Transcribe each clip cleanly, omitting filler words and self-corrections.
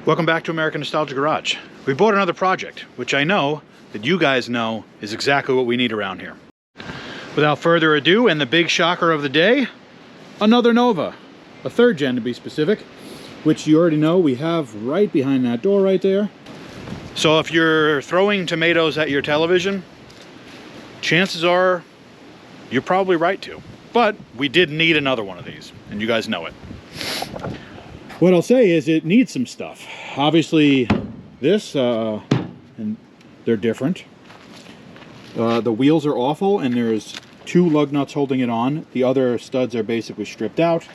Welcome back to American Nostalgia Garage. We bought another project, which I know that you guys know is exactly what we need around here. Without further ado, and the big shocker of the day, another Nova. A third gen to be specific, which you already know we have right behind that door right there. So if you're throwing tomatoes at your television, chances are you're probably right to. But we did need another one of these, and you guys know it. What I'll say is it needs some stuff. Obviously, this, and they're different. The wheels are awful, and there's 2 lug nuts holding it on. The other studs are basically stripped out.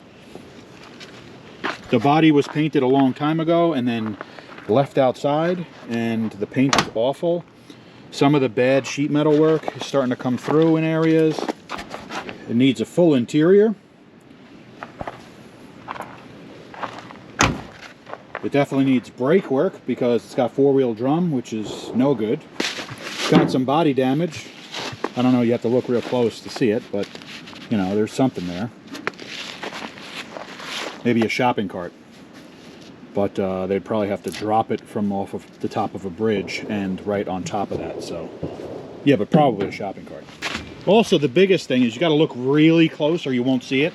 The body was painted a long time ago and then left outside, and the paint is awful. Some of the bad sheet metal work is starting to come through in areas. It needs a full interior. It definitely needs brake work because it's got 4-wheel drum, which is no good. It's got some body damage. I don't know, you have to look real close to see it, but you know, there's something there. Maybe a shopping cart. But they'd probably have to drop it from off of the top of a bridge and right on top of that, so yeah, but probably a shopping cart. Also, the biggest thing is you got to look really close or you won't see it.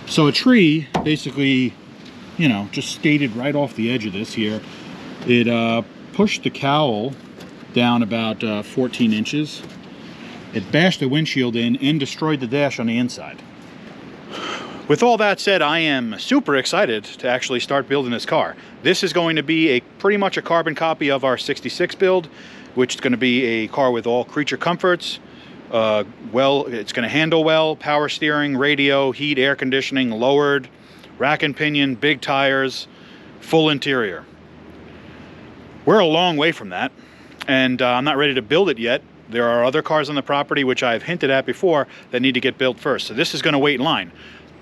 So a tree basically, you know, just skated right off the edge of this here. It pushed the cowl down about 14 inches. It bashed the windshield in and destroyed the dash on the inside. With all that said, I am super excited to actually start building this car. This is going to be pretty much a carbon copy of our 66 build, which is going to be a car with all creature comforts. It's going to handle well, power steering, radio, heat, air conditioning, lowered, rack and pinion, big tires, full interior. We're a long way from that, and I'm not ready to build it yet. There are other cars on the property, which I've hinted at before, that need to get built first. So this is going to wait in line.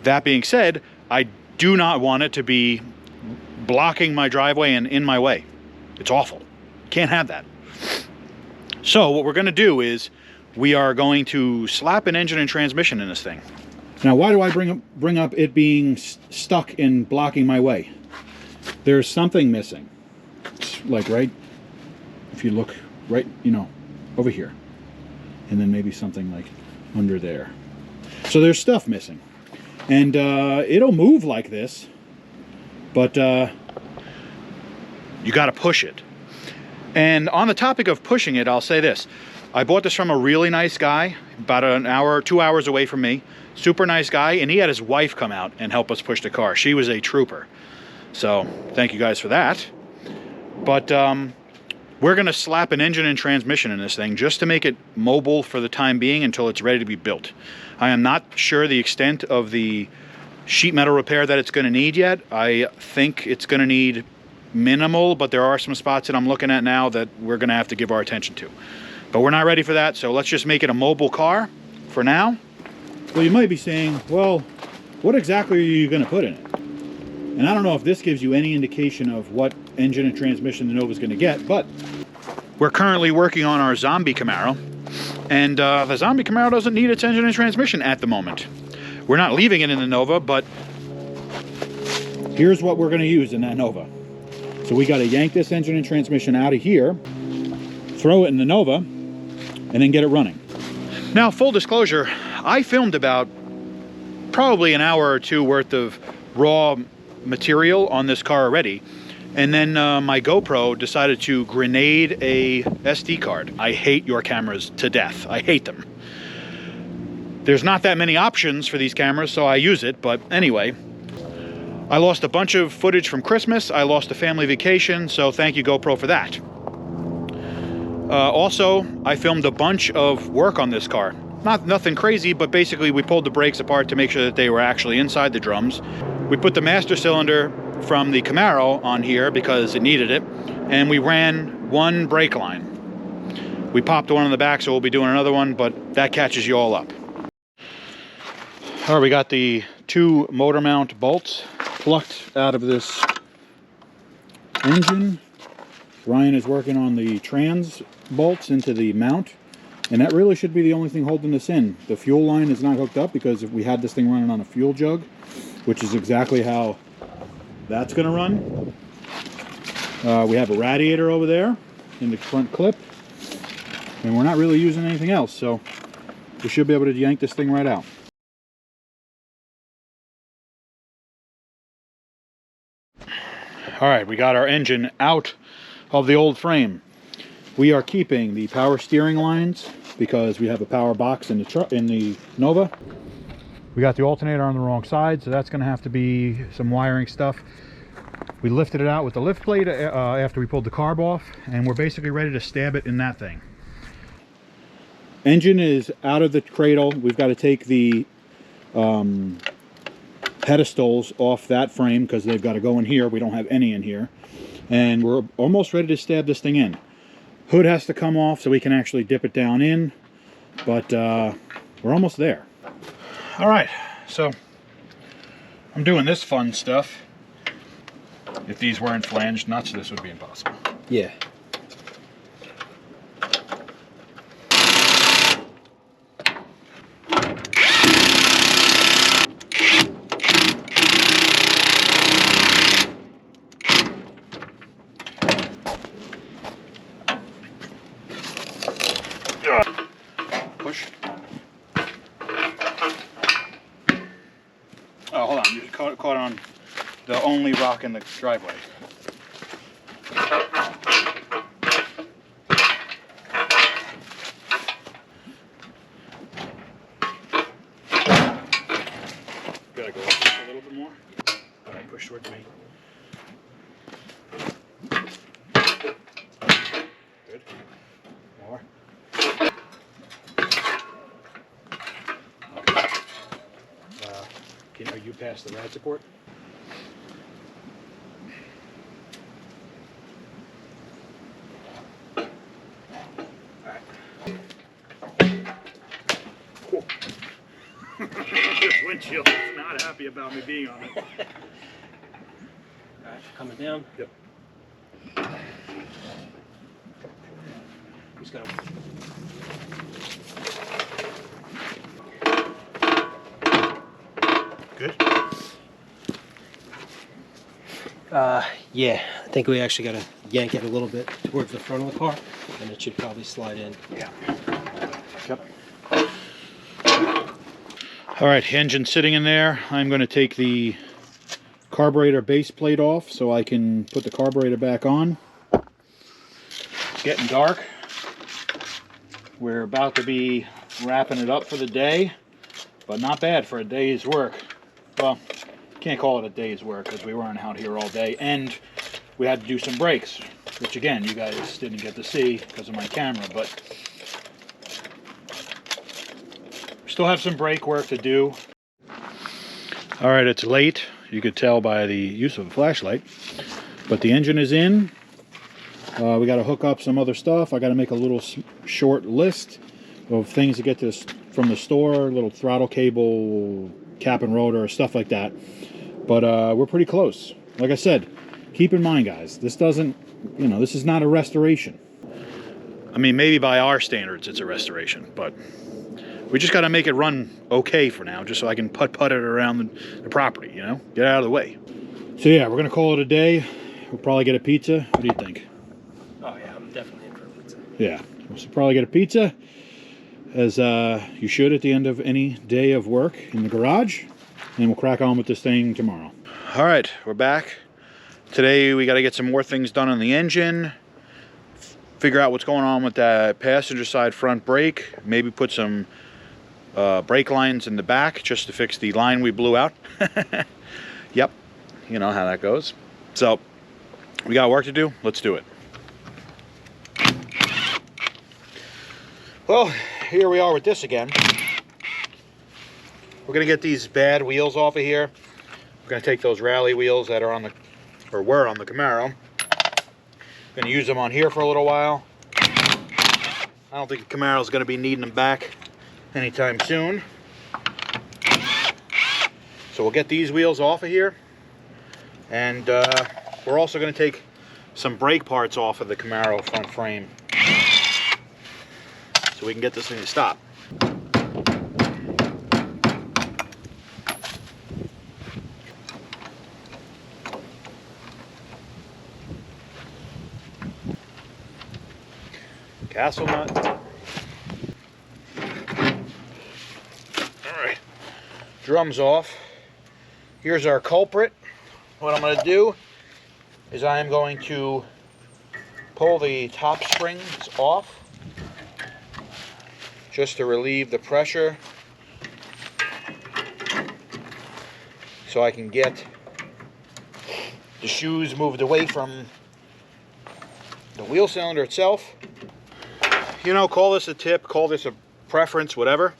That being said, I do not want it to be blocking my driveway and in my way. It's awful. Can't have that. So what we're going to do is we are going to slap an engine and transmission in this thing. Now, why do I bring up it being stuck and blocking my way? There's something missing. It's like right, if you look right, you know, over here. And then maybe something like under there. So there's stuff missing. And it'll move like this, but you got to push it. And on the topic of pushing it, I'll say this. I bought this from a really nice guy, about an hour, 2 hours away from me. Super nice guy, and he had his wife come out and help us push the car. She was a trooper. So thank you guys for that. But we're going to slap an engine and transmission in this thing just to make it mobile for the time being until it's ready to be built. I am not sure the extent of the sheet metal repair that it's going to need yet. I think it's going to need minimal, but there are some spots that I'm looking at now that we're going to have to give our attention to. But we're not ready for that, so let's just make it a mobile car for now. Well, you might be saying, well, what exactly are you going to put in it? And I don't know if this gives you any indication of what engine and transmission the Nova's going to get, but we're currently working on our Zombie Camaro, and the Zombie Camaro doesn't need its engine and transmission at the moment. We're not leaving it in the Nova, but here's what we're going to use in that Nova. So we got to yank this engine and transmission out of here, throw it in the Nova, and then get it running. Now, full disclosure, I filmed about probably an hour or two worth of raw material on this car already, and then my GoPro decided to grenade a SD card. I hate your cameras to death. I hate them. There's not that many options for these cameras, so I use it, but anyway. I lost a bunch of footage from Christmas. I lost a family vacation, so thank you, GoPro, for that. Also, I filmed a bunch of work on this car. Nothing crazy, but basically we pulled the brakes apart to make sure that they were actually inside the drums. We put the master cylinder from the Camaro on here because it needed it, and we ran one brake line. We popped one on the back, so we'll be doing another one, but that catches you all up. All right, we got the 2 motor mount bolts plucked out of this engine. Ryan is working on the trans bolts into the mount, and that really should be the only thing holding this in. The fuel line is not hooked up because if we had this thing running on a fuel jug, which is exactly how that's going to run. We have a radiator over there in the front clip, and we're not really using anything else, so we should be able to yank this thing right out. All right, we got our engine out of the old frame. We are keeping the power steering lines because we have a power box in the Nova. We got the alternator on the wrong side, so that's going to have to be some wiring stuff. We lifted it out with the lift plate after we pulled the carb off, and we're basically ready to stab it in that thing. Engine is out of the cradle. We've got to take the pedestals off that frame because they've got to go in here. We don't have any in here. And we're almost ready to stab this thing in. Hood has to come off so we can actually dip it down in, but we're almost there. All right, so I'm doing this fun stuff. If these weren't flanged nuts, this would be impossible. Yeah. Push. Oh, hold on. You caught on the only rock in the driveway. Gotta go up just a little bit more. All right, push towards me. Good. More. Are you past the rad support? Alright. Cool. This windshield is not happy about me being on it. Alright, coming down. Yep. Just gotta... Good? Yeah, I think we actually gotta yank it a little bit towards the front of the car, and it should probably slide in. Yeah. Yep. All right, engine sitting in there. I'm going to take the carburetor base plate off so I can put the carburetor back on. It's getting dark. We're about to be wrapping it up for the day, but not bad for a day's work. Well, can't call it a day's work because we weren't out here all day, and we had to do some brakes, which again you guys didn't get to see because of my camera, but we still have some brake work to do. All right, it's late. You could tell by the use of a flashlight, but the engine is in. We got to hook up some other stuff. I got to make a little short list of things to get this from the store, little throttle cable, cap and rotor, stuff like that. But we're pretty close. Like I said, keep in mind, guys, this doesn't, this is not a restoration. I mean, maybe by our standards it's a restoration, but we just got to make it run okay for now, just so I can putt-putt it around the property, get out of the way. So yeah, we're going to call it a day. We'll probably get a pizza. What do you think? Oh yeah, I'm definitely in for a pizza. Yeah, we'll probably get a pizza, as you should at the end of any day of work in the garage. And we'll crack on with this thing tomorrow. All right, we're back. Today we got to get some more things done on the engine, figure out what's going on with that passenger side front brake, maybe put some brake lines in the back just to fix the line we blew out. Yep, you know how that goes. So we got work to do. Let's do it. Well, here we are with this again. We're gonna get these bad wheels off of here. We're gonna take those rally wheels that are on the, or were on the Camaro. Gonna use them on here for a little while. I don't think the Camaro's gonna be needing them back anytime soon. So we'll get these wheels off of here. And we're also gonna take some brake parts off of the Camaro front frame so we can get this thing to stop. castle nut. Alright, drum's off. Here's our culprit. What I'm going to do is I am going to pull the top springs off just to relieve the pressure so I can get the shoes moved away from the wheel cylinder itself. You know, call this a tip, call this a preference, whatever.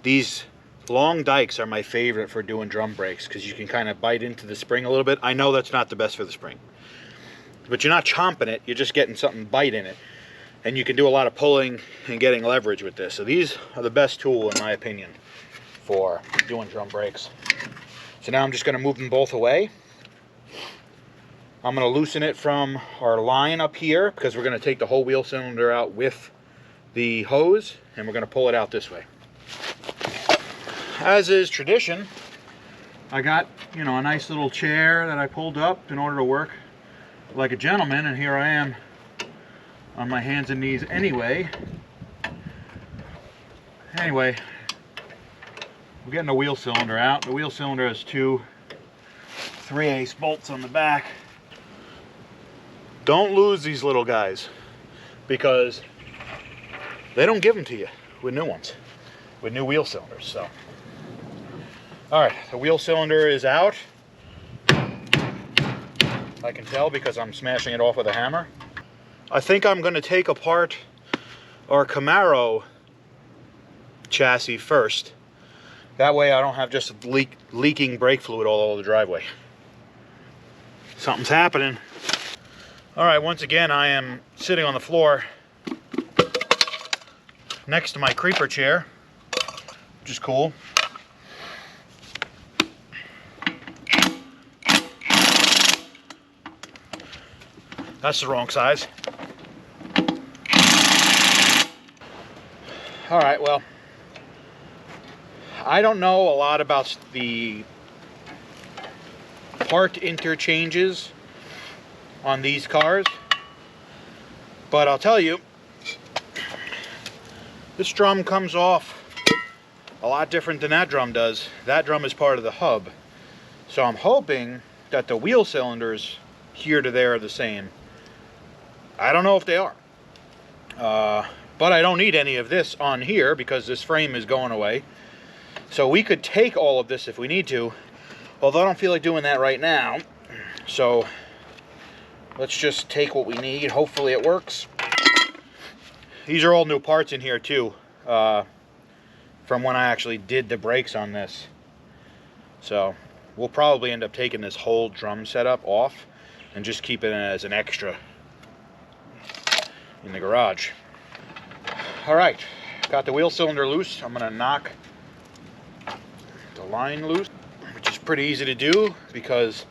These long dikes are my favorite for doing drum brakes because you can kind of bite into the spring a little bit. I know that's not the best for the spring, but you're not chomping it, you're just getting something bite in it. And you can do a lot of pulling and getting leverage with this. So these are the best tool, in my opinion, for doing drum brakes. So now I'm just going to move them both away. I'm going to loosen it from our line up here because we're going to take the whole wheel cylinder out with the hose, and we're going to pull it out this way. As is tradition, I got, you know, a nice little chair that I pulled up in order to work like a gentleman, and here I am on my hands and knees anyway. Anyway, we're getting the wheel cylinder out. The wheel cylinder has two 3/8 bolts on the back. Don't lose these little guys because they don't give them to you with new ones, with new wheel cylinders. So, all right, the wheel cylinder is out. I can tell because I'm smashing it off with a hammer. I think I'm going to take apart our Camaro chassis first. That way I don't have just leaking brake fluid all over the driveway. Something's happening. All right, once again, I am sitting on the floor next to my creeper chair, which is cool. That's the wrong size. All right, well, I don't know a lot about the part interchanges on these cars, but I'll tell you, this drum comes off a lot different than that drum does. That drum is part of the hub, so I'm hoping that the wheel cylinders here to there are the same. I don't know if they are, but I don't need any of this on here because this frame is going away. So we could take all of this if we need to, although I don't feel like doing that right now. So let's just take what we need. Hopefully it works. These are all new parts in here too, from when I actually did the brakes on this. So we'll probably end up taking this whole drum setup off and just keep it as an extra in the garage. All right, got the wheel cylinder loose. I'm gonna knock the line loose, which is pretty easy to do because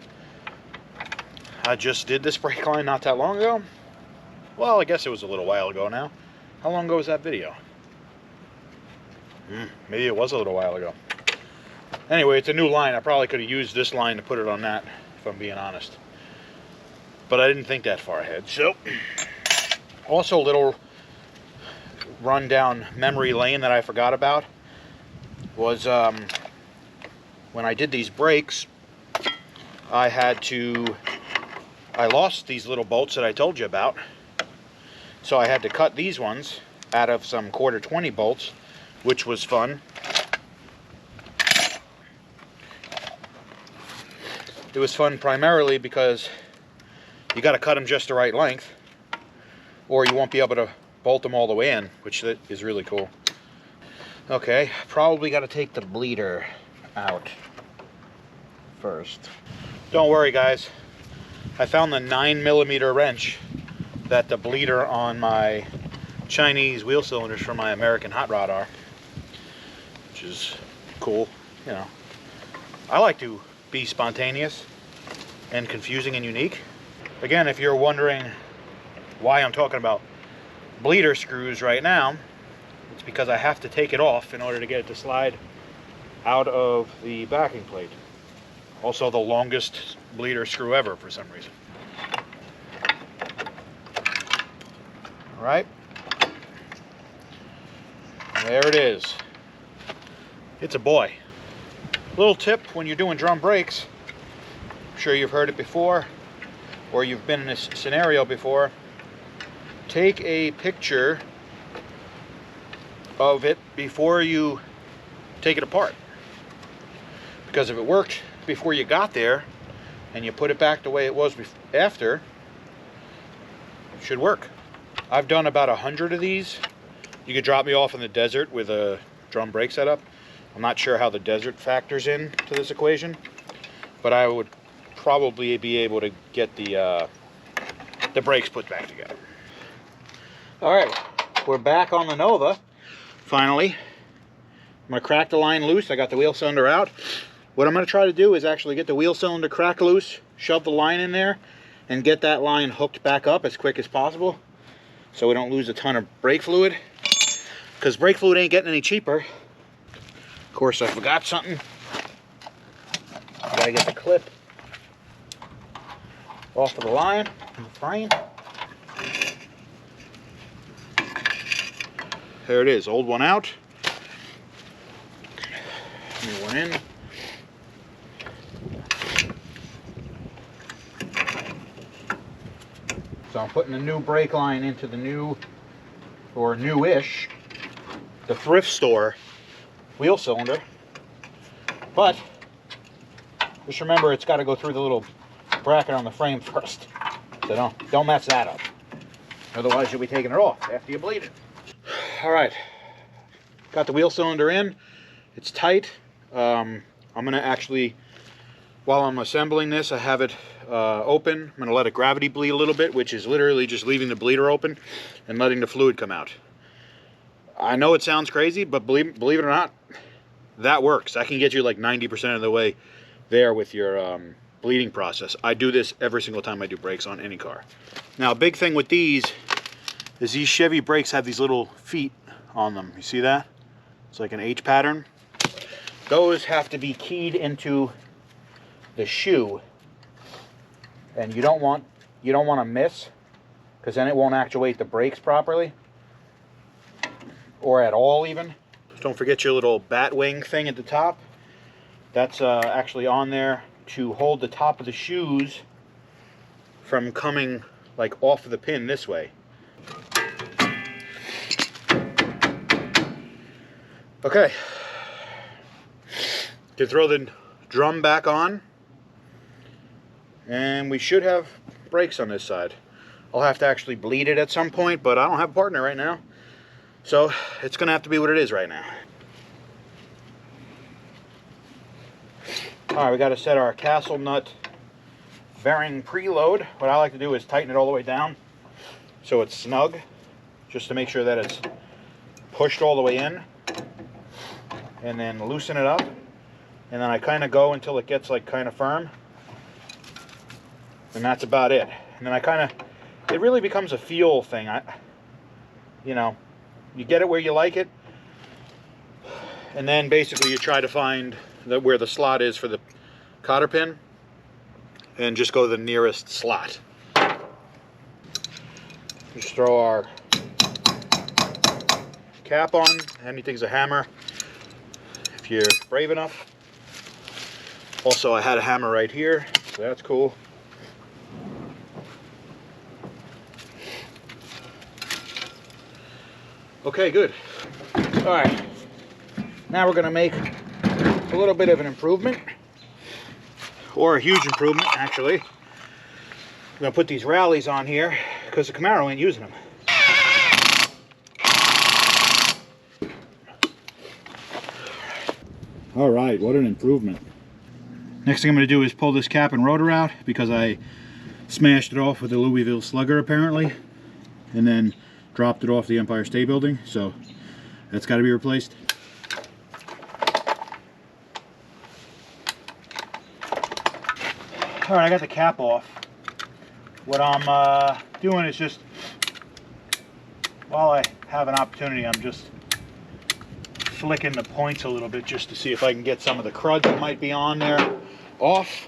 I just did this brake line not that long ago. Well, I guess it was a little while ago now. How long ago was that video? Maybe it was a little while ago. Anyway, it's a new line. I probably could have used this line to put it on that, if I'm being honest. But I didn't think that far ahead. So, also a little run down memory lane that I forgot about was when I did these brakes, I lost these little bolts that I told you about. So I had to cut these ones out of some 1/4 bolts, which was fun. It was fun primarily because you got to cut them just the right length, or you won't be able to bolt them all the way in, which is really cool. Okay, probably got to take the bleeder out first. Don't worry, guys. I found the 9mm wrench that the bleeder on my Chinese wheel cylinders for my American hot rod are, which is cool. You know, I like to be spontaneous and confusing and unique. Again, if you're wondering why I'm talking about bleeder screws right now, it's because I have to take it off in order to get it to slide out of the backing plate. Also the longest bleeder screw ever for some reason. All right, There it is. It's a boy. Little tip when you're doing drum brakes, I'm sure you've heard it before, or you've been in this scenario before. Take a picture of it before you take it apart. Because if it worked before you got there, and you put it back the way it was after, it should work. I've done about 100 of these. You could drop me off in the desert with a drum brake setup. I'm not sure how the desert factors in to this equation, but I would probably be able to get the brakes put back together. All right, we're back on the Nova. Finally, I'm gonna crack the line loose. I got the wheel cylinder out. What I'm gonna try to do is actually get the wheel cylinder crack loose, shove the line in there, and get that line hooked back up as quick as possible so we don't lose a ton of brake fluid, because brake fluid ain't getting any cheaper. Of course, I forgot something. Gotta get the clip off of the line and the frame. There it is, old one out. New one in. So I'm putting the new brake line into the new, or newish, the thrift store wheel cylinder. But just remember, it's got to go through the little bracket on the frame first. So don't mess that up. Otherwise you'll be taking it off after you bleed it. All right, got the wheel cylinder in. It's tight. I'm gonna actually, while I'm assembling this, I have it open. I'm gonna let it gravity bleed a little bit, which is literally just leaving the bleeder open and letting the fluid come out. I know it sounds crazy, but believe it or not, that works. That can get you like 90% of the way there with your bleeding process. I do this every single time I do brakes on any car. Now, a big thing with these is these Chevy brakes have these little feet on them. You see that? It's like an H pattern. Those have to be keyed into the shoe, and you don't want to miss, because then it won't actuate the brakes properly, or at all even. Don't forget your little bat wing thing at the top. That's actually on there to hold the top of the shoes from coming like off of the pin this way. Okay, to throw the drum back on, and we should have brakes on this side. I'll have to actually bleed it at some point, but I don't have a partner right now, so it's gonna have to be what it is right now. All right, we got to set our castle nut bearing preload. What I like to do is tighten it all the way down so it's snug, just to make sure that it's pushed all the way in, and then loosen it up, and then I kind of go until it gets like kind of firm, and that's about it. And then it really becomes a feel thing. You know, you get it where you like it, and then basically you try to find where the slot is for the cotter pin, and just go to the nearest slot. Just throw our cap on. Anything's a hammer if you're brave enough. Also, I had a hammer right here, so that's cool. Okay, good. All right, now we're gonna make a little bit of an improvement, or a huge improvement actually. I'm gonna put these rallies on here because the Camaro ain't using them. All right, what an improvement. Next thing I'm gonna do is pull this cap and rotor out, because I smashed it off with a Louisville Slugger apparently, and then dropped it off the Empire State Building, so that's got to be replaced. All right, I got the cap off. What I'm doing is just, while I have an opportunity, I'm just flicking the points a little bit just to see if I can get some of the crud that might be on there off.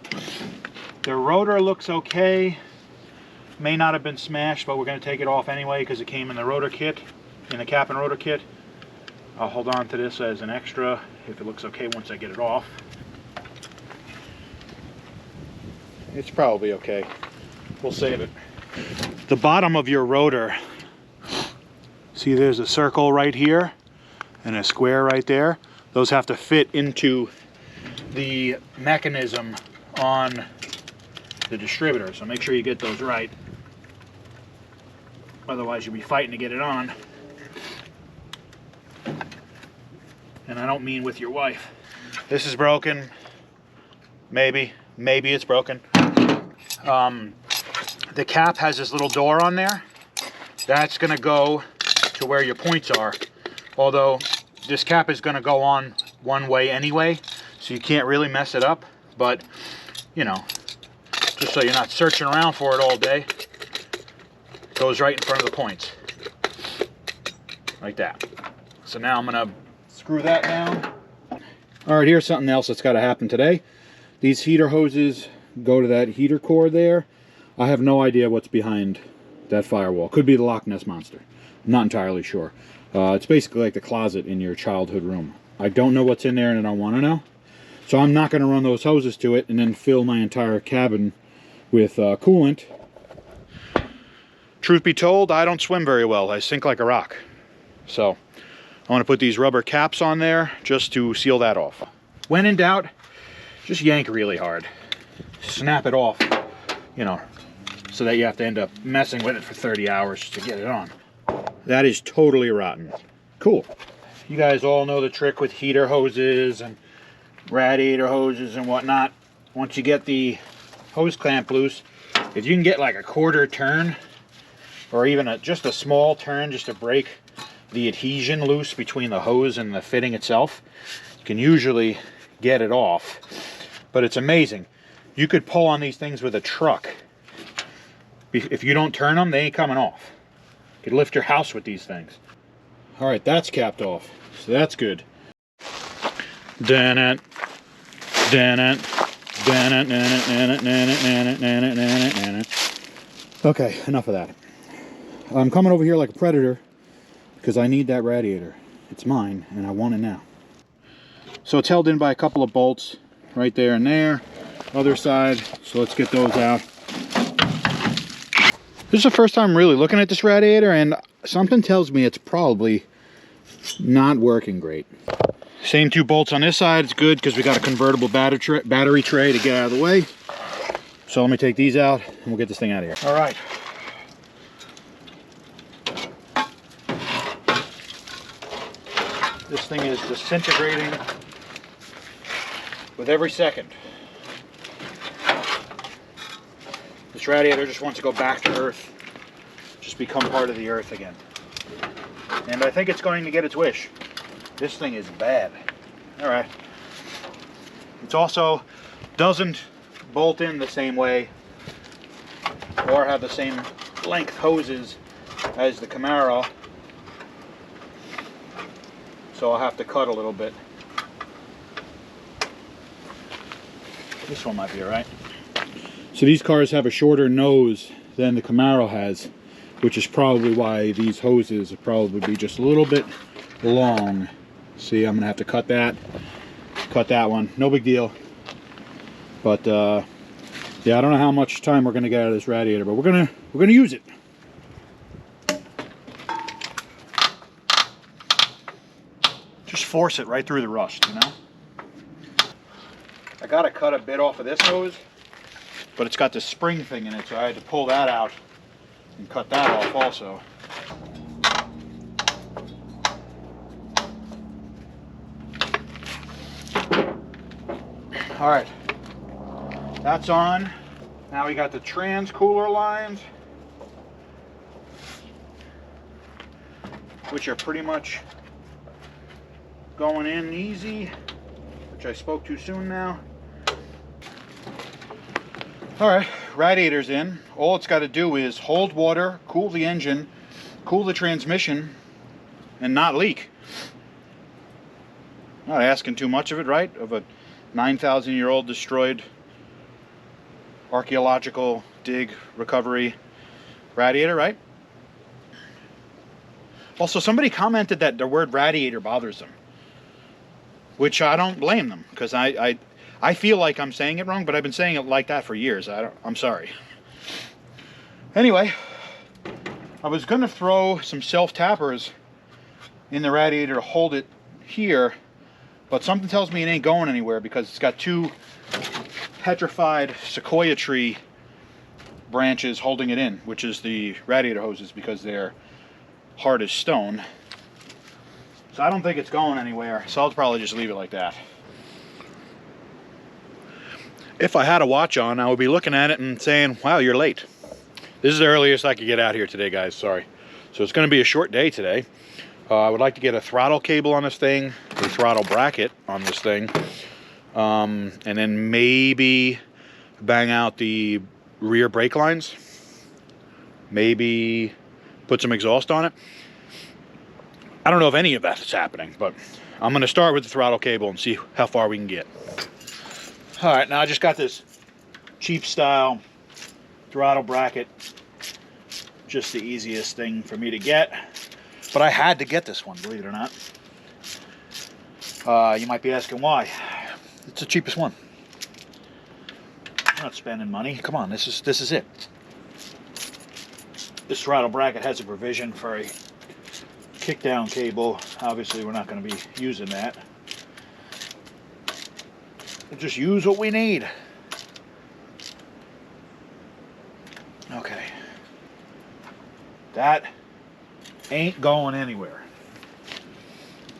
The rotor looks okay. May not have been smashed, but we're going to take it off anyway because it came in the rotor kit, in the cap and rotor kit. I'll hold on to this as an extra if it looks okay once I get it off. It's probably okay. We'll save it. The bottom of your rotor, see there's a circle right here and a square right there. Those have to fit into the mechanism on the distributor, so make sure you get those right. Otherwise you'll be fighting to get it on. And I don't mean with your wife. This is broken. Maybe it's broken. The cap has this little door on there. That's gonna go to where your points are. Although this cap is gonna go on one way anyway, so you can't really mess it up. But, you know, just so you're not searching around for it all day, it goes right in front of the points. Like that. So now I'm gonna screw that down. All right, here's something else that's gotta happen today. These heater hoses go to that heater core there. I have no idea what's behind that firewall. Could be the Loch Ness Monster. I'm not entirely sure. It's basically like the closet in your childhood room. I don't know what's in there and I don't want to know. So I'm not going to run those hoses to it and then fill my entire cabin with coolant. Truth be told, I don't swim very well. I sink like a rock. So I want to put these rubber caps on there just to seal that off. When in doubt, just yank really hard. Snap it off, you know, so that you have to end up messing with it for 30 hours to get it on. That is totally rotten. Cool. You guys all know the trick with heater hoses and radiator hoses and whatnot. Once you get the hose clamp loose, if you can get like a quarter turn or even just a small turn just to break the adhesion loose between the hose and the fitting itself, you can usually get it off. But it's amazing. You could pull on these things with a truck. If you don't turn them, they ain't coming off. You could lift your house with these things. All right, that's capped off, so that's good. Okay, enough of that. I'm coming over here like a predator because I need that radiator. It's mine, and I want it now. So it's held in by a couple of bolts right there and there. Other side, so let's get those out. This is the first time really looking at this radiator, and something tells me it's probably not working great. Same two bolts on this side. It's good because we got a convertible battery tray to get out of the way. So let me take these out and we'll get this thing out of here. All right. This thing is disintegrating with every second. This radiator just wants to go back to Earth, just become part of the Earth again. And I think it's going to get its wish. This thing is bad. All right. It also doesn't bolt in the same way or have the same length hoses as the Camaro. So I'll have to cut a little bit. This one might be all right. So these cars have a shorter nose than the Camaro has, which is probably why these hoses will probably be just a little bit long. See, I'm gonna have to cut that one. No big deal. But yeah, I don't know how much time we're gonna get out of this radiator, but we're gonna use it. Just force it right through the rust, you know? I gotta cut a bit off of this hose, but it's got this spring thing in it, so I had to pull that out and cut that off also. All right, that's on. Now we got the trans cooler lines, which are pretty much going in easy, which I spoke too soon now. All right, radiator's in. All it's got to do is hold water, cool the engine, cool the transmission, and not leak. Not asking too much of it, right? Of a 9,000-year-old destroyed archaeological dig recovery radiator, right? Also, somebody commented that the word radiator bothers them, which I don't blame them, because I feel like I'm saying it wrong, but I've been saying it like that for years. I'm sorry. Anyway, I was going to throw some self-tappers in the radiator to hold it here, but something tells me it ain't going anywhere because it's got two petrified sequoia tree branches holding it in, which is the radiator hoses, because they're hard as stone. So I don't think it's going anywhere, so I'll probably just leave it like that. If I had a watch on, I would be looking at it and saying, wow, you're late. This is the earliest I could get out here today, guys, sorry. So it's going to be a short day today. I would like to get a throttle cable on this thing, a throttle bracket on this thing, and then maybe bang out the rear brake lines, maybe put some exhaust on it. I don't know if any of that's happening, but I'm going to start with the throttle cable and see how far we can get. All right, now I just got this cheap style throttle bracket, just the easiest thing for me to get, but I had to get this one, believe it or not. You might be asking why. It's the cheapest one. I'm not spending money. Come on, this is it. This throttle bracket has a provision for a kick-down cable. Obviously, we're not going to be using that. We'll just use what we need. Okay. That ain't going anywhere.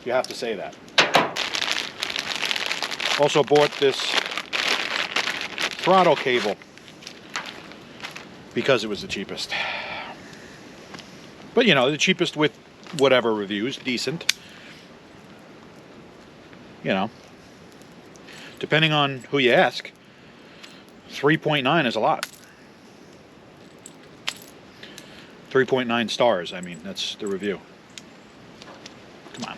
You have to say that. Also bought this throttle cable because it was the cheapest. But you know, the cheapest with whatever reviews, decent. You know, depending on who you ask, 3.9 is a lot. 3.9 stars, I mean, that's the review. Come on.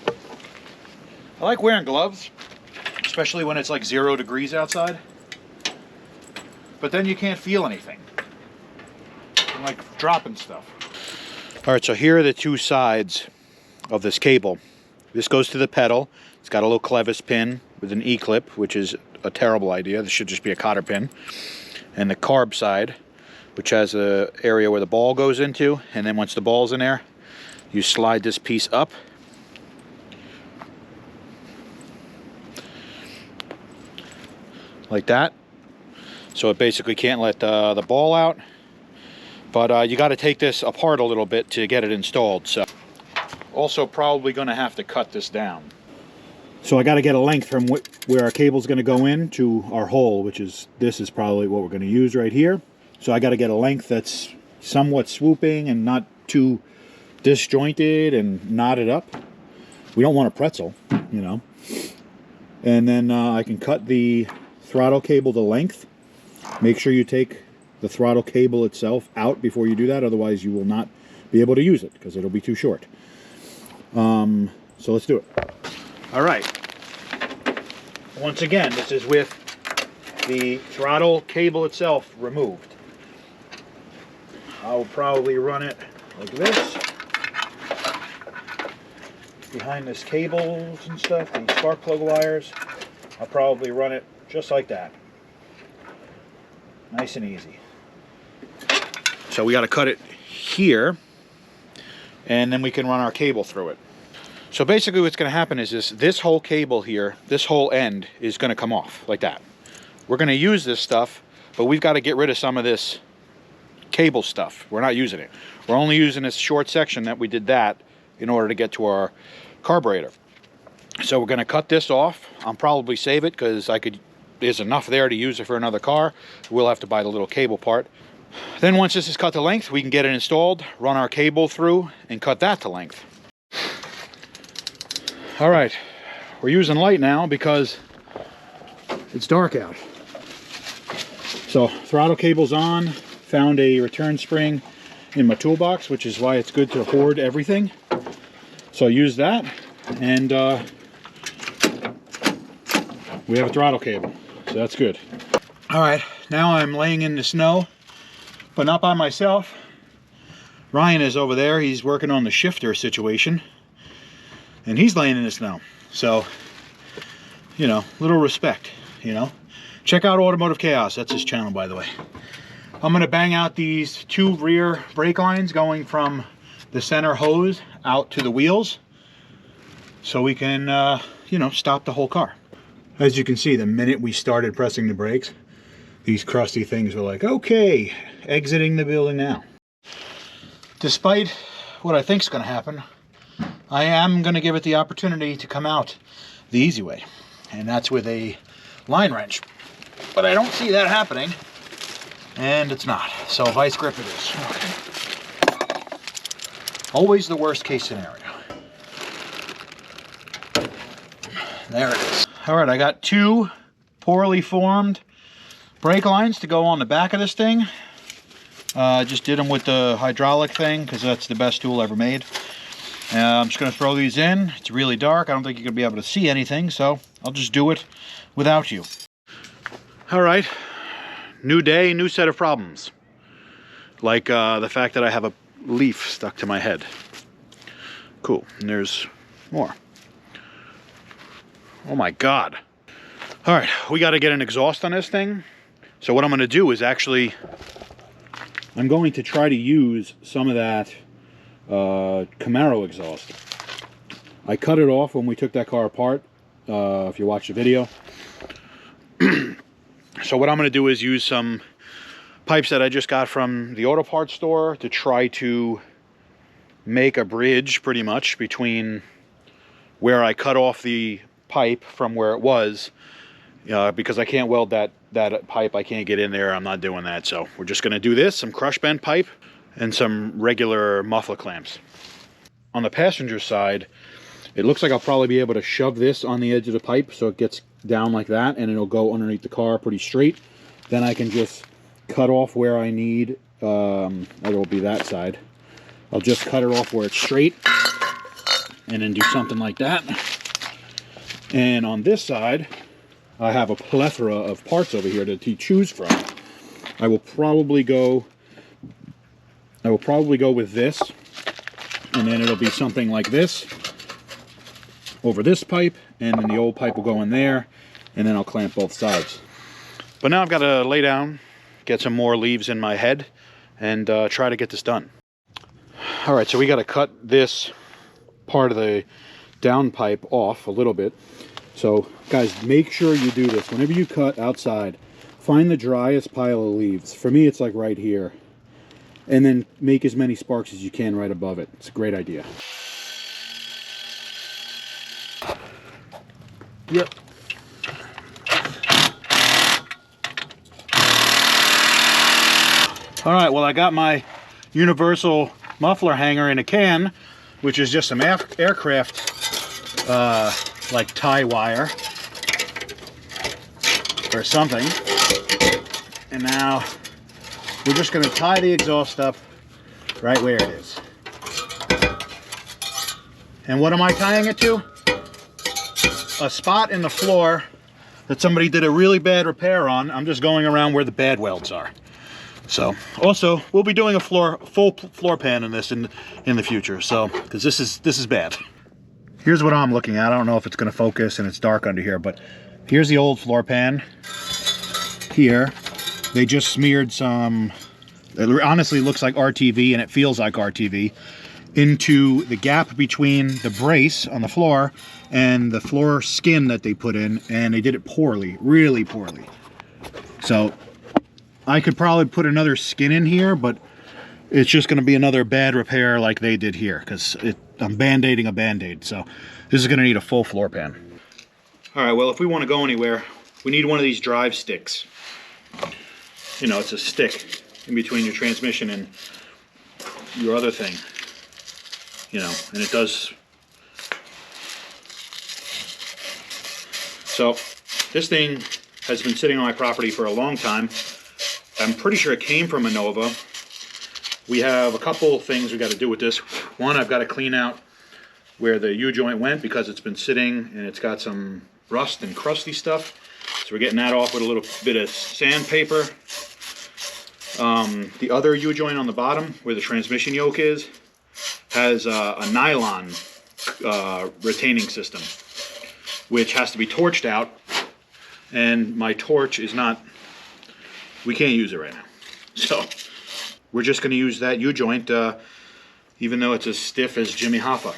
I like wearing gloves, especially when it's like 0 degrees outside. But then you can't feel anything. I'm like dropping stuff. All right, so here are the two sides of this cable. This goes to the pedal. It's got a little clevis pin with an E-clip, which is a terrible idea. This should just be a cotter pin. And the carb side, which has an area where the ball goes into, and then once the ball's in there, you slide this piece up. Like that. So it basically can't let the ball out. But you got to take this apart a little bit to get it installed. So also probably going to have to cut this down. So I got to get a length from where our cable's going to go in to our hole, which is, this is probably what we're going to use right here. So I got to get a length that's somewhat swooping and not too disjointed and knotted up. We don't want a pretzel, you know. And then I can cut the throttle cable to length. Make sure you take the throttle cable itself out before you do that, otherwise you will not be able to use it because it'll be too short. So let's do it. All right. Once again, this is with the throttle cable itself removed. I'll probably run it like this. Behind this cables and stuff, these spark plug wires, I'll probably run it just like that. Nice and easy. So we got to cut it here, and then we can run our cable through it. So basically what's going to happen is this whole cable here, this whole end is going to come off like that. We're going to use this stuff, but we've got to get rid of some of this cable stuff. We're not using it. We're only using this short section that we did that in order to get to our carburetor. So we're going to cut this off. I'll probably save it because there's enough there to use it for another car. We'll have to buy the little cable part. Then once this is cut to length, we can get it installed, run our cable through, and cut that to length. All right, we're using light now because it's dark out. So throttle cable's on. Found a return spring in my toolbox, which is why it's good to hoard everything. So I use that, and we have a throttle cable, so that's good. All right, now I'm laying in the snow, but not by myself. Ryan is over there. He's working on the shifter situation. And he's laying in the snow. So, you know, little respect, you know. Check out Automotive Chaos. That's his channel, by the way. I'm going to bang out these 2 rear brake lines going from the center hose out to the wheels so we can, you know, stop the whole car. As you can see, the minute we started pressing the brakes, these crusty things were like, okay, exiting the building now. Despite what I think is going to happen, I am going to give it the opportunity to come out the easy way, and that's with a line wrench. But I don't see that happening, and it's not. So vice grip it is. Okay. Always the worst case scenario. There it is. All right, I got 2 poorly formed brake lines to go on the back of this thing. Just did them with the hydraulic thing because that's the best tool ever made. I'm just going to throw these in. It's really dark. I don't think you're going to be able to see anything, so I'll just do it without you. All right, new day, new set of problems. Like the fact that I have a leaf stuck to my head. Cool, and there's more. Oh my God. All right, we got to get an exhaust on this thing. So what I'm going to do is actually, I'm going to try to use some of that Camaro exhaust. I cut it off when we took that car apart, if you watch the video. So what I'm going to do is use some pipes that I just got from the auto parts store to try to make a bridge pretty much between where I cut off the pipe from where it was, because I can't weld that pipe. I can't get in there. I'm not doing that. So we're just going to do this, some crush bend pipe and some regular muffler clamps. On the passenger side, it looks like I'll probably be able to shove this on the edge of the pipe so it gets down like that, and it'll go underneath the car pretty straight. Then I can just cut off where I need, it'll be that side. I'll just cut it off where it's straight and then do something like that. And on this side, I have a plethora of parts over here to choose from. I will probably go with this, and then it'll be something like this over this pipe, and then the old pipe will go in there, and then I'll clamp both sides. But now I've got to lay down, get some more leaves in my head, and try to get this done. All right, so we got to cut this part of the down pipe off a little bit. So guys, make sure you do this. Whenever you cut outside, find the driest pile of leaves. For me, it's like right here. And then make as many sparks as you can right above it. It's a great idea. Yep. All right, well, I got my universal muffler hanger in a can, which is just some aircraft like tie wire or something. And now we're just going to tie the exhaust up right where it is. And what am I tying it to? A spot in the floor that somebody did a really bad repair on. I'm just going around where the bad welds are. So, also, we'll be doing a full floor pan in this in the future. So, because this is bad. Here's what I'm looking at. I don't know if it's going to focus, and it's dark under here, but here's the old floor pan. Here, they just smeared some. It honestly looks like RTV, and it feels like RTV, into the gap between the brace on the floor and the floor skin that they put in, and they did it poorly, really poorly. So I could probably put another skin in here, but it's just going to be another bad repair like they did here, because I'm band-aiding a band-aid. So this is going to need a full floor pan. All right, well, if we want to go anywhere, we need one of these drive sticks. You know, it's a stick in between your transmission and your other thing. You know, and it does. So this thing has been sitting on my property for a long time. I'm pretty sure it came from a Nova. We have a couple things we got to do with this. One, I've got to clean out where the U-joint went because it's been sitting and it's got some rust and crusty stuff. So we're getting that off with a little bit of sandpaper. The other U-joint on the bottom, where the transmission yoke is, has a nylon retaining system, which has to be torched out, and my torch is not, we can't use it right now. So we're just going to use that U-joint, even though it's as stiff as Jimmy Hoffa.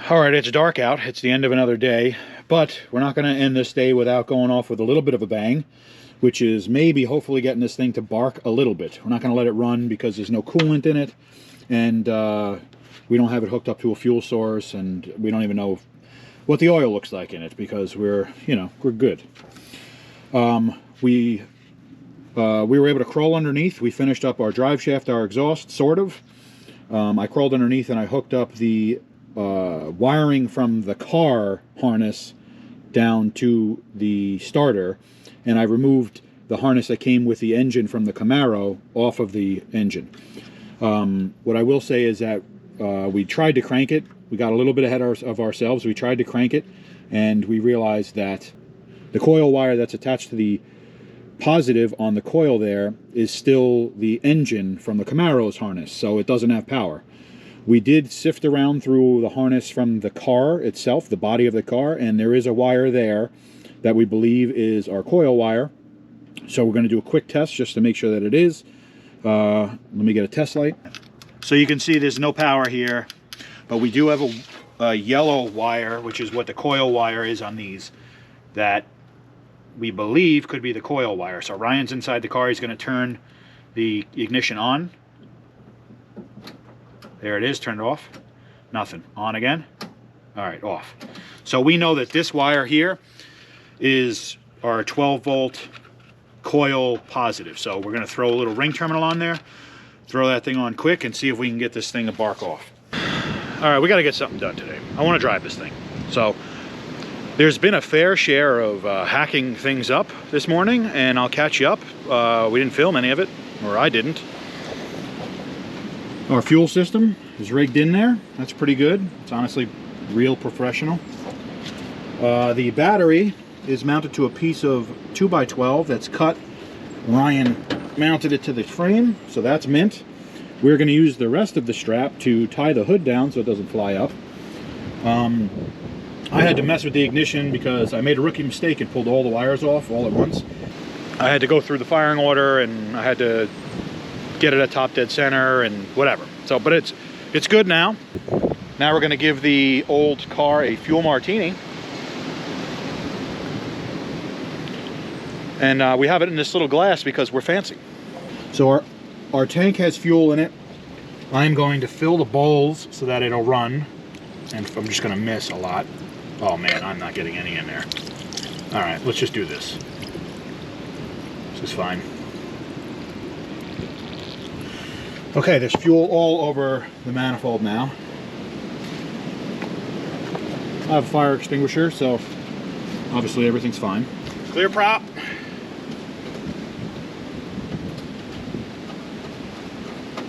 All right, it's dark out. It's the end of another day, but we're not going to end this day without going off with a little bit of a bang, which is maybe hopefully getting this thing to bark a little bit. We're not going to let it run because there's no coolant in it, and we don't have it hooked up to a fuel source, and we don't even know what the oil looks like in it because we're good. We were able to crawl underneath. We finished up our drive shaft, our exhaust, sort of. I crawled underneath and I hooked up the wiring from the car harness down to the starter, and I removed the harness that came with the engine from the Camaro off of the engine. What I will say is that we tried to crank it. We got a little bit ahead of ourselves. We tried to crank it, and we realized that the coil wire that's attached to the positive on the coil there is still the engine from the Camaro's harness, so it doesn't have power. We did sift around through the harness from the car itself, the body of the car, and there is a wire there that we believe is our coil wire. So we're going to do a quick test just to make sure that it is. Let me get a test light. So you can see there's no power here, but we do have a yellow wire, which is what the coil wire is on these, that we believe could be the coil wire. So Ryan's inside the car. He's going to turn the ignition on. There it is, turned off. Nothing. On again. All right, off. So we know that this wire here is our 12-volt coil positive. So we're going to throw a little ring terminal on there, throw that thing on quick, and see if we can get this thing to bark off. All right, we got to get something done today. I want to drive this thing. So there's been a fair share of hacking things up this morning, and I'll catch you up. We didn't film any of it, or I didn't. Our fuel system is rigged in there. That's pretty good. It's honestly real professional. The battery is mounted to a piece of 2x12 that's cut. Ryan mounted it to the frame, so that's mint. We're going to use the rest of the strap to tie the hood down so it doesn't fly up. I had to mess with the ignition because I made a rookie mistake and pulled all the wires off all at once. I had to go through the firing order, and I had to get it at top dead center and whatever. So, but it's good now. Now we're going to give the old car a fuel martini. And we have it in this little glass because we're fancy. So our tank has fuel in it. I'm going to fill the bowls so that it'll run. And I'm just going to miss a lot. Oh man, I'm not getting any in there. All right, let's just do this. This is fine. Okay, there's fuel all over the manifold now. I have a fire extinguisher, so obviously everything's fine. Clear prop.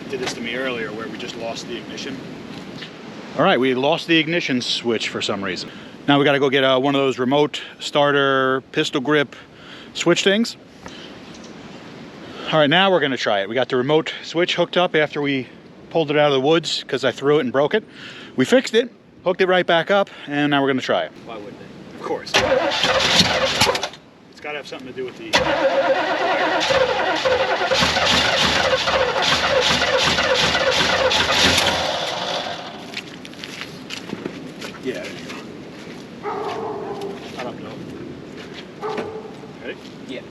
Did this to me earlier where we just lost the ignition. All right, we lost the ignition switch for some reason. Now we got to go get one of those remote starter pistol grip switch things. All right, now we're going to try it. We got the remote switch hooked up after we pulled it out of the woods because I threw it and broke it. We fixed it, hooked it right back up, and now we're going to try it. Why wouldn't it? Of course. It's got to have something to do with the yeah, there you go. I don't know. Ready? Yeah.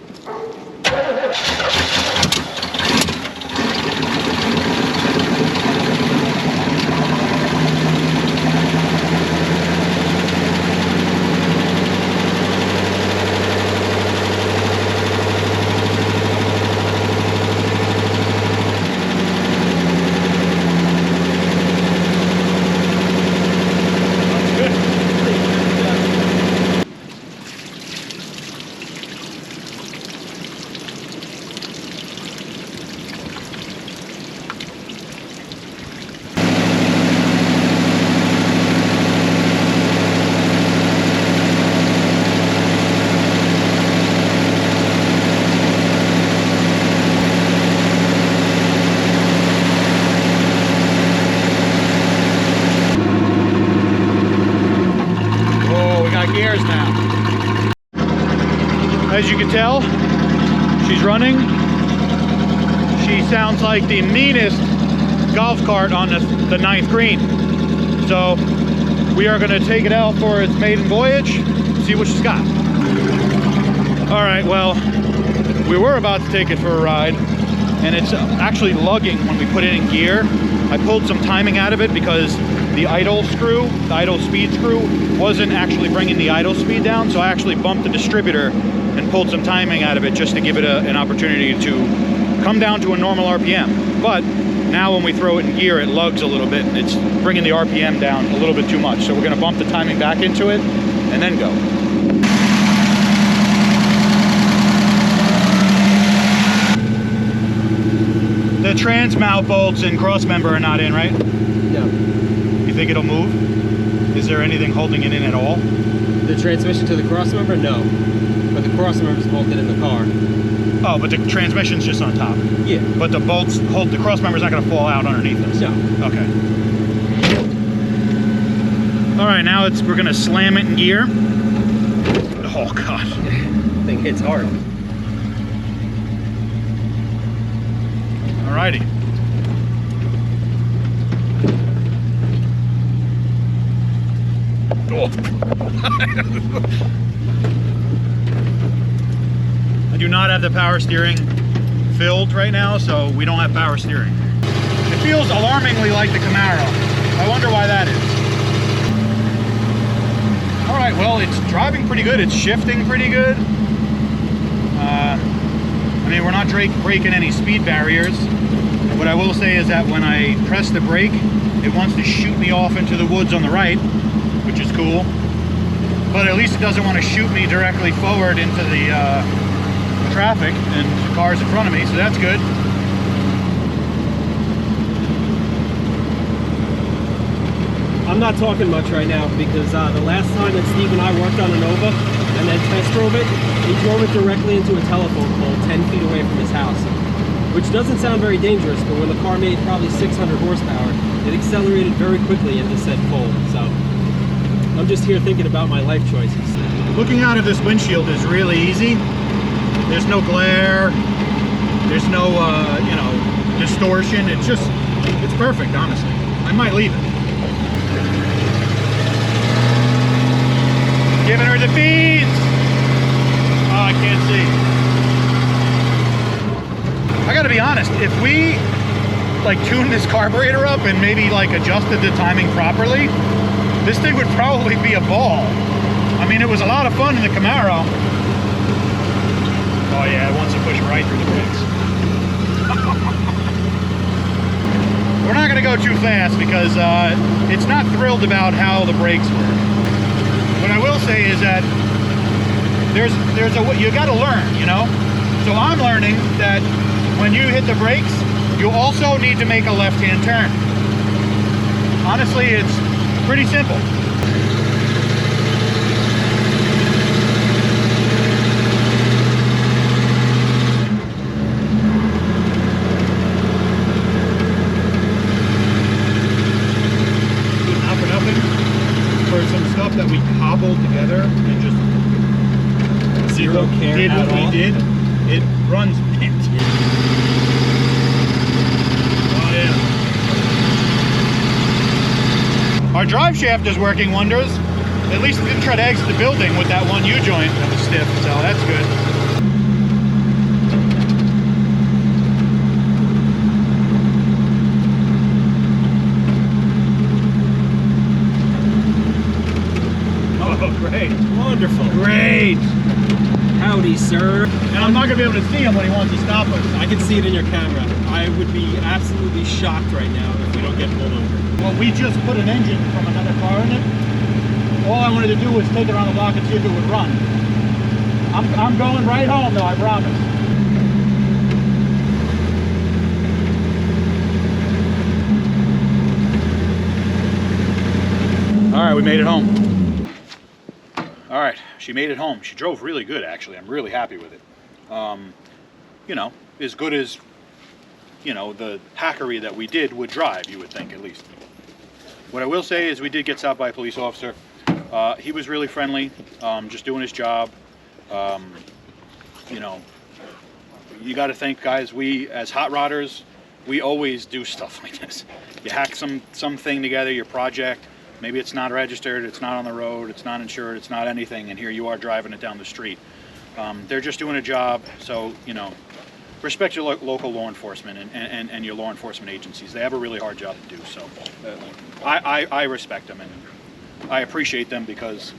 gears now. As you can tell, she's running. She sounds like the meanest golf cart on the 9th green. So we are gonna take it out for its maiden voyage, see what she's got. All right, well, we were about to take it for a ride, and it's actually lugging when we put it in gear. I pulled some timing out of it because the idle screw, the idle speed screw, wasn't actually bringing the idle speed down, so I actually bumped the distributor and pulled some timing out of it just to give it an opportunity to come down to a normal RPM. But now when we throw it in gear, it lugs a little bit, and it's bringing the RPM down a little bit too much. So we're gonna bump the timing back into it and then go. The trans mount bolts and cross member are not in, right? No. You think it'll move? Is there anything holding it in at all? The transmission to the cross member? No. But the cross member is bolted in the car. Oh, but the transmission's just on top. Yeah. But the bolts hold, the cross member's not gonna fall out underneath us. No. Okay. All right, now we're gonna slam it in gear. Oh God. Thing hits hard. Alrighty. Oh. I do not have the power steering filled right now, so we don't have power steering. It feels alarmingly like the Camaro. I wonder why that is. All right, well, it's driving pretty good. It's shifting pretty good. I mean, we're not breaking any speed barriers. What I will say is that when I press the brake, it wants to shoot me off into the woods on the right, which is cool. But at least it doesn't want to shoot me directly forward into the traffic and the cars in front of me, so that's good. I'm not talking much right now because the last time that Steve and I worked on a Nova and then test drove it, he drove it directly into a telephone pole 10 feet away from his house. Which doesn't sound very dangerous, but when the car made probably 600 horsepower, it accelerated very quickly into said pole. So I'm just here thinking about my life choices. Looking out of this windshield is really easy. There's no glare. There's no, you know, distortion. It's perfect, honestly. I might leave it. Giving her the beans. Oh, I can't see. I gotta be honest, if we like tuned this carburetor up and maybe like adjusted the timing properly, this thing would probably be a ball. I mean, it was a lot of fun in the Camaro. Oh yeah, it wants to push right through the brakes. We're not gonna go too fast because it's not thrilled about how the brakes work. What I will say is that you gotta learn, you know? So I'm learning that when you hit the brakes, you also need to make a left-hand turn. Honestly, it's pretty simple. Not for nothing, for some stuff that we cobbled together and just Zero care did at what all. we did, it runs mint. Oh yeah. Our drive shaft is working wonders. At least it didn't try to exit the building with that one U-joint that was stiff, so that's good. Oh, great. Wonderful. Great. Howdy, sir. And I'm not going to be able to see him when he wants to stop us. I can see it in your camera. I would be absolutely shocked right now if we don't get pulled over. Well, we just put an engine from another car in it. All I wanted to do was take it around the block and see if it would run. I'm going right home, though, I promise. All right, we made it home. All right, she made it home. She drove really good, actually. I'm really happy with it. You know, as good as, you know, the hackery that we did would drive, you would think, at least. What I will say is we did get stopped by a police officer. He was really friendly, just doing his job. You know, you got to think, guys, we as hot rodders, we always do stuff like this. You hack something together, your project, maybe it's not registered, it's not on the road, it's not insured, it's not anything, and here you are driving it down the street. They're just doing a job, so, you know, respect your local law enforcement and your law enforcement agencies. They have a really hard job to do, so I respect them, and I appreciate them because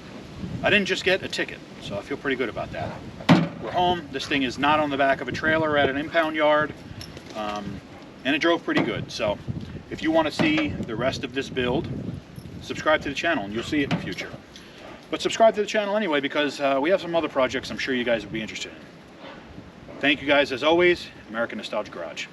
I didn't just get a ticket, so I feel pretty good about that. We're home. This thing is not on the back of a trailer at an impound yard, and it drove pretty good. So if you want to see the rest of this build, subscribe to the channel and you'll see it in the future. But subscribe to the channel anyway, because we have some other projects I'm sure you guys would be interested in. Thank you guys as always. American Nostalgia Garage.